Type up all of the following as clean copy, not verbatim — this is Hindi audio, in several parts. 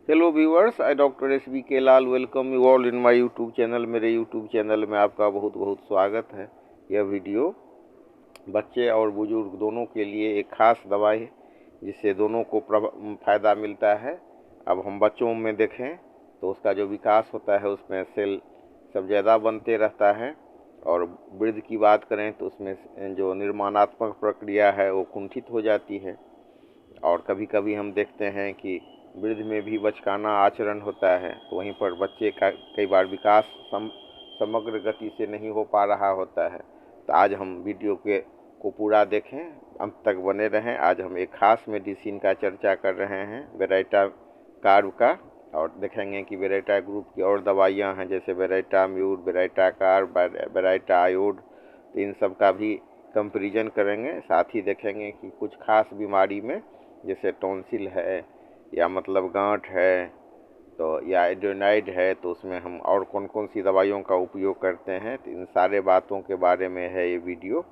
Hello viewers, I doctor S K Lal welcome you all in my YouTube channel. मेरे यूट्यूब चैनल में आपका बहुत बहुत स्वागत है। यह वीडियो बच्चे और बुजुर्ग दोनों के लिए एक खास दवाई है जिससे दोनों को फ़ायदा मिलता है। अब हम बच्चों में देखें तो उसका जो विकास होता है उसमें सेल सब ज़्यादा बनते रहता है, और वृद्ध की बात करें तो उसमें जो निर्माणात्मक प्रक्रिया है वो कुंठित हो जाती है। और कभी कभी हम देखते हैं कि वृद्ध में भी बचकाना आचरण होता है, तो वहीं पर बच्चे का कई बार विकास समग्र गति से नहीं हो पा रहा होता है। तो आज हम वीडियो को पूरा देखें, अंत तक बने रहें। आज हम एक खास मेडिसिन का चर्चा कर रहे हैं, बेरेटा कार्ब का, और देखेंगे कि बेरेटा ग्रुप की और दवाइयाँ हैं जैसे Baryta mur, Baryta carb, Baryta iod. तो इन सब का भी कंपेरिजन करेंगे। साथ ही देखेंगे कि कुछ खास बीमारी में जैसे टॉन्सिल है या मतलब गांठ है तो या एड्रेनाइड है, तो उसमें हम और कौन कौन सी दवाइयों का उपयोग करते हैं, तो इन सारे बातों के बारे में है ये वीडियो।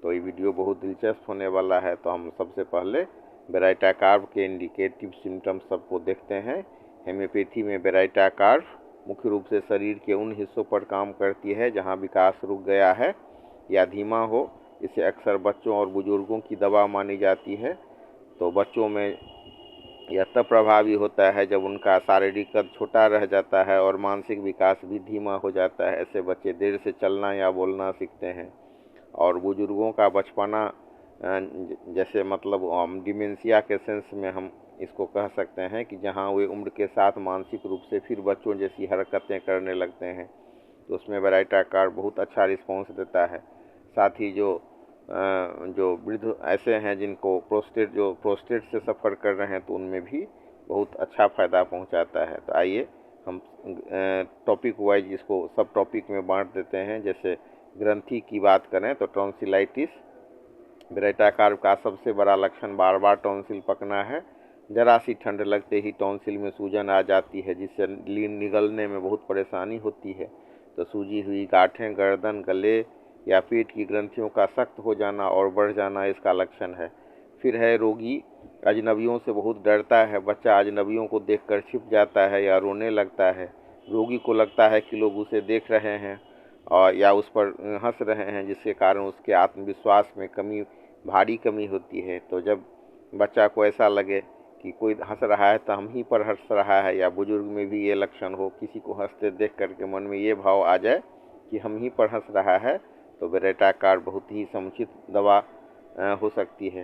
तो ये वीडियो बहुत दिलचस्प होने वाला है। तो हम सबसे पहले बेरेटा कार्ब के इंडिकेटिव सिम्टम्स सबको देखते हैं। हेम्योपैथी में बेरेटा कार्ब मुख्य रूप से शरीर के उन हिस्सों पर काम करती है जहाँ विकास रुक गया है या धीमा हो। इसे अक्सर बच्चों और बुजुर्गों की दवा मानी जाती है। तो बच्चों में यह तब प्रभावी होता है जब उनका शारीरिक कद छोटा रह जाता है और मानसिक विकास भी धीमा हो जाता है। ऐसे बच्चे देर से चलना या बोलना सीखते हैं। और बुजुर्गों का बचपना जैसे मतलब डिमेंशिया के सेंस में हम इसको कह सकते हैं कि जहाँ वे उम्र के साथ मानसिक रूप से फिर बच्चों जैसी हरकतें करने लगते हैं, तो उसमें बेरेटा कार्ब बहुत अच्छा रिस्पॉन्स देता है। साथ ही जो वृद्ध ऐसे हैं जिनको प्रोस्टेट से सफ़र कर रहे हैं, तो उनमें भी बहुत अच्छा फ़ायदा पहुंचाता है। तो आइए हम टॉपिक वाइज इसको सब टॉपिक में बांट देते हैं। जैसे ग्रंथि की बात करें तो टॉन्सिलाइटिस, बेरेटा कार्ब का सबसे बड़ा लक्षण बार बार टॉन्सिल पकना है। जरा सी ठंड लगते ही टॉन्सिल में सूजन आ जाती है जिससे निगलने में बहुत परेशानी होती है। तो सूजी हुई गांठें गर्दन, गले या पेट की ग्रंथियों का सख्त हो जाना और बढ़ जाना इसका लक्षण है। फिर है रोगी अजनबियों से बहुत डरता है। बच्चा अजनबियों को देखकर छिप जाता है या रोने लगता है। रोगी को लगता है कि लोग उसे देख रहे हैं और या उस पर हंस रहे हैं, जिसके कारण उसके आत्मविश्वास में भारी कमी होती है। तो जब बच्चा को ऐसा लगे कि कोई हंस रहा है तो हम ही पर हंस रहा है, या बुजुर्ग में भी ये लक्षण हो, किसी को हंसते देख करके मन में ये भाव आ जाए कि हम ही पर हंस रहा है, तो बेरेटा कार्ब बहुत ही समुचित दवा हो सकती है।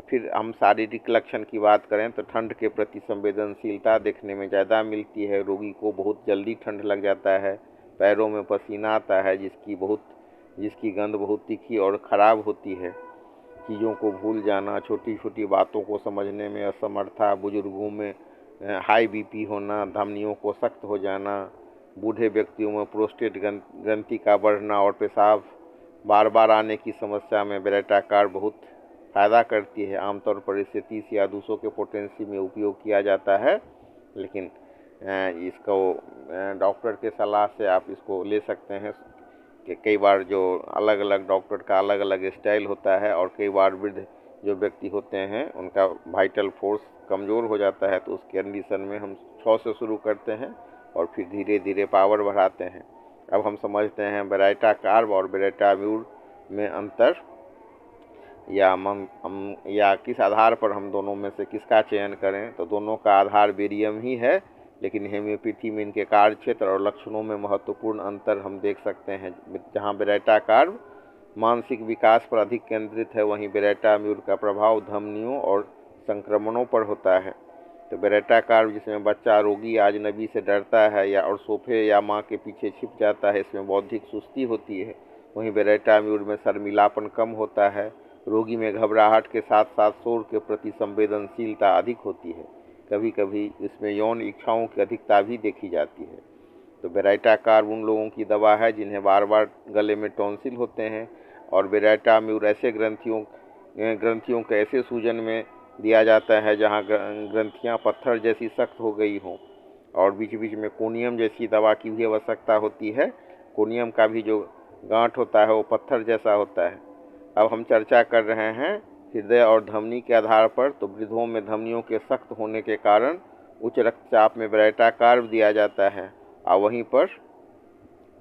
फिर हम शारीरिक लक्षण की बात करें तो ठंड के प्रति संवेदनशीलता देखने में ज़्यादा मिलती है। रोगी को बहुत जल्दी ठंड लग जाता है, पैरों में पसीना आता है जिसकी गंध बहुत तीखी और ख़राब होती है। चीज़ों को भूल जाना, छोटी छोटी बातों को समझने में असमर्थता, बुजुर्गों में हाई बीपी होना, धमनियों को सख्त हो जाना, बूढ़े व्यक्तियों में प्रोस्टेट ग्रंथि का बढ़ना और पेशाब बार बार आने की समस्या में बेरेटा कार्ब बहुत फ़ायदा करती है। आमतौर पर इसे 30 या 200 के पोटेंसी में उपयोग किया जाता है, लेकिन इसको डॉक्टर के सलाह से आप इसको ले सकते हैं कि कई बार जो अलग अलग डॉक्टर का अलग अलग स्टाइल होता है, और कई बार वृद्ध जो व्यक्ति होते हैं उनका वाइटल फोर्स कमज़ोर हो जाता है, तो उस कंडीशन में हम 6 से शुरू करते हैं और फिर धीरे धीरे पावर बढ़ाते हैं। अब हम समझते हैं बेरेटा कार्ब और बेरेटा म्यूर में अंतर, या किस आधार पर हम दोनों में से किसका चयन करें। तो दोनों का आधार बेरियम ही है, लेकिन हेम्योपैथी में इनके कार्य क्षेत्र और लक्षणों में महत्वपूर्ण अंतर हम देख सकते हैं। जहां बेरेटा कार्ब मानसिक विकास पर अधिक केंद्रित है, वहीं बेरेटा म्यूर का प्रभाव धमनियों और संक्रमणों पर होता है। तो बेरेटा कार्ब जिसमें बच्चा रोगी अजनबी से डरता है या और सोफे या माँ के पीछे छिप जाता है, इसमें बौद्धिक सुस्ती होती है। वहीं बेरेटा म्यूर में शर्मिलापन कम होता है। रोगी में घबराहट के साथ साथ शोर के प्रति संवेदनशीलता अधिक होती है। कभी कभी इसमें यौन इच्छाओं की अधिकता भी देखी जाती है। तो बेरेटा कार्ब उन लोगों की दवा है जिन्हें बार बार गले में टॉन्सिल होते हैं, और बेरेटा म्यूर ऐसे ग्रंथियों के ऐसे सूजन में दिया जाता है जहां ग्रंथियां पत्थर जैसी सख्त हो गई हों, और बीच बीच में कोनियम जैसी दवा की भी आवश्यकता होती है। कोनियम का भी जो गांठ होता है वो पत्थर जैसा होता है। अब हम चर्चा कर रहे हैं हृदय और धमनी के आधार पर। तो वृद्धों में धमनियों के सख्त होने के कारण उच्च रक्तचाप में बेरेटा कार्ब दिया जाता है। और वहीं पर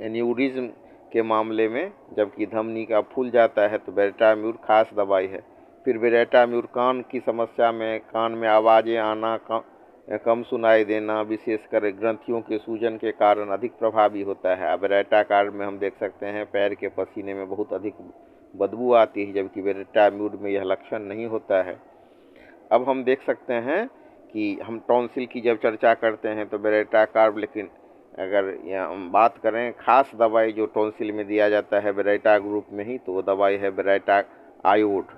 एन्यूरिज्म के मामले में जबकि धमनी का फूल जाता है तो बेरेटाम्यूर खास दवाई है। फिर बेरेटाम्यूर कान की समस्या में, कान में आवाज़ें आना, कम सुनाई देना, विशेषकर ग्रंथियों के सूजन के कारण अधिक प्रभावी होता है। बेरेटा कार्ब में हम देख सकते हैं पैर के पसीने में बहुत अधिक बदबू आती है, जबकि बेरेटाम्यूर में यह लक्षण नहीं होता है। अब हम देख सकते हैं कि हम टॉन्सिल की जब चर्चा करते हैं तो बेरेटा कार्ब, लेकिन अगर हम बात करें खास दवाई जो टॉन्सिल में दिया जाता है बेरेटा ग्रुप में ही, तो वो दवाई है बेरेटा आयोड।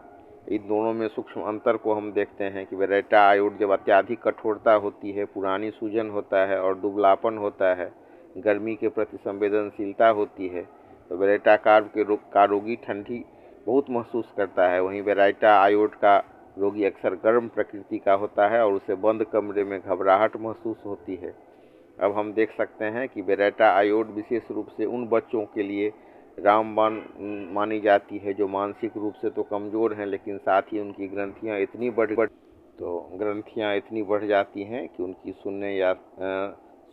इन दोनों में सूक्ष्म अंतर को हम देखते हैं कि बेरेटा आयोड जब अत्यधिक कठोरता होती है, पुरानी सूजन होता है और दुबलापन होता है, गर्मी के प्रति संवेदनशीलता होती है, तो बेरेटा कार्ब का रोगी ठंडी बहुत महसूस करता है। वहीं बेरेटा आयोड का रोगी अक्सर गर्म प्रकृति का होता है और उसे बंद कमरे में घबराहट महसूस होती है। अब हम देख सकते हैं कि बेरेटा आयोड विशेष रूप से उन बच्चों के लिए रामबाण मानी जाती है जो मानसिक रूप से तो कमज़ोर हैं, लेकिन साथ ही उनकी ग्रंथियां इतनी बढ़ जाती हैं कि उनकी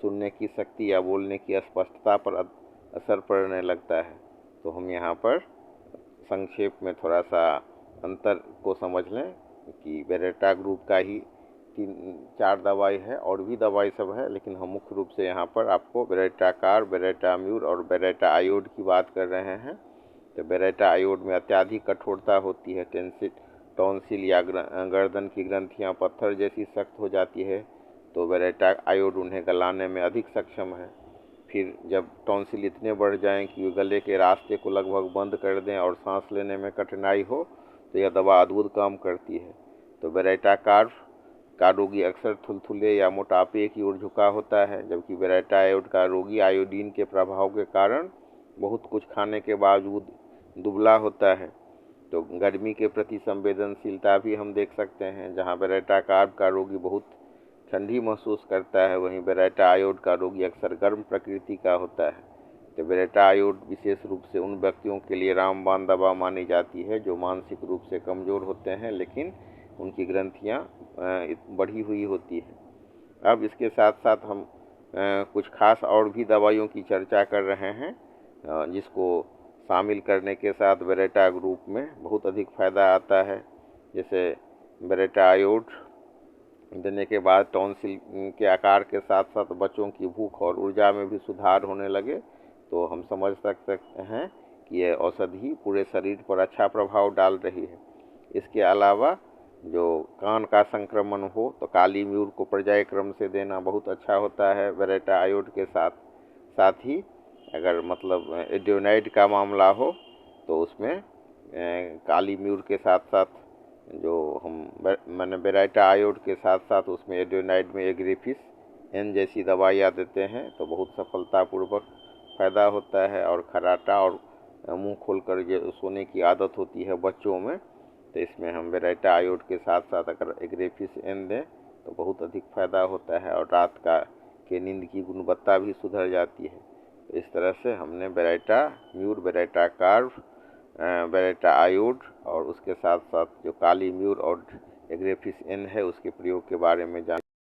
सुनने की शक्ति या बोलने की स्पष्टता पर असर पड़ने लगता है। तो हम यहाँ पर संक्षेप में थोड़ा सा अंतर को समझ लें कि बेरेटा ग्रुप का ही 3-4 दवाई है, और भी दवाई सब है, लेकिन हम मुख्य रूप से यहाँ पर आपको बेरेटा कार्ब, बेरेटाम्यूर और बेरेटा आयोड की बात कर रहे हैं। तो बेरेटा आयोड में अत्यधिक कठोरता होती है, टॉन्सिल या गर्दन की ग्रंथियाँ पत्थर जैसी सख्त हो जाती है, तो बेरेटा आयोड उन्हें गलाने में अधिक सक्षम है। फिर जब टॉन्सिल इतने बढ़ जाएं कि वे गले के रास्ते को लगभग बंद कर दें और सांस लेने में कठिनाई हो, तो यह दवा अद्भुत काम करती है। तो बेरेटा कार्ब का रोगी अक्सर थुलथुले या मोटापे की ओर झुका होता है, जबकि बेरेटा आयोड का रोगी आयोडीन के प्रभाव के कारण बहुत कुछ खाने के बावजूद दुबला होता है। तो गर्मी के प्रति संवेदनशीलता भी हम देख सकते हैं, जहां बेरेटा कार्ब का रोगी बहुत ठंडी महसूस करता है, वहीं बेरेटा आयोड का रोगी अक्सर गर्म प्रकृति का होता है। तो बेरेटा आयोड विशेष रूप से उन व्यक्तियों के लिए रामबाण दवा मानी जाती है जो मानसिक रूप से कमज़ोर होते हैं, लेकिन उनकी ग्रंथियाँ बढ़ी हुई होती है। अब इसके साथ साथ हम कुछ खास और भी दवाइयों की चर्चा कर रहे हैं, जिसको शामिल करने के साथ बेरेटा ग्रुप में बहुत अधिक फ़ायदा आता है। जैसे बेरेटा आयोड देने के बाद टॉन्सिल के आकार के साथ साथ बच्चों की भूख और ऊर्जा में भी सुधार होने लगे, तो हम समझ सकते हैं कि यह औषधि पूरे शरीर पर अच्छा प्रभाव डाल रही है। इसके अलावा जो कान का संक्रमण हो तो काली म्यूर को पर्याय क्रम से देना बहुत अच्छा होता है बेरेटा आयोड के साथ ही अगर मतलब एडिनोइड का मामला हो तो उसमें काली म्यूर के साथ साथ जो मैंने बेरेटा आयोड के साथ साथ उसमें एडिनोइड में एग्रेफिस एन जैसी दवाइयाँ देते हैं, तो बहुत सफलतापूर्वक फ़ायदा होता है। और खर्राटा और मुंह खोलकर जो सोने की आदत होती है बच्चों में, तो इसमें हम बेरेटा आयोड के साथ साथ अगर एग्रेफिस एन दें तो बहुत अधिक फ़ायदा होता है और रात के नींद की गुणवत्ता भी सुधर जाती है। तो इस तरह से हमने Baryta mur, Baryta carb, Baryta iod और उसके साथ साथ जो काली म्यूर और एग्रेफिस एन है उसके प्रयोग के बारे में जान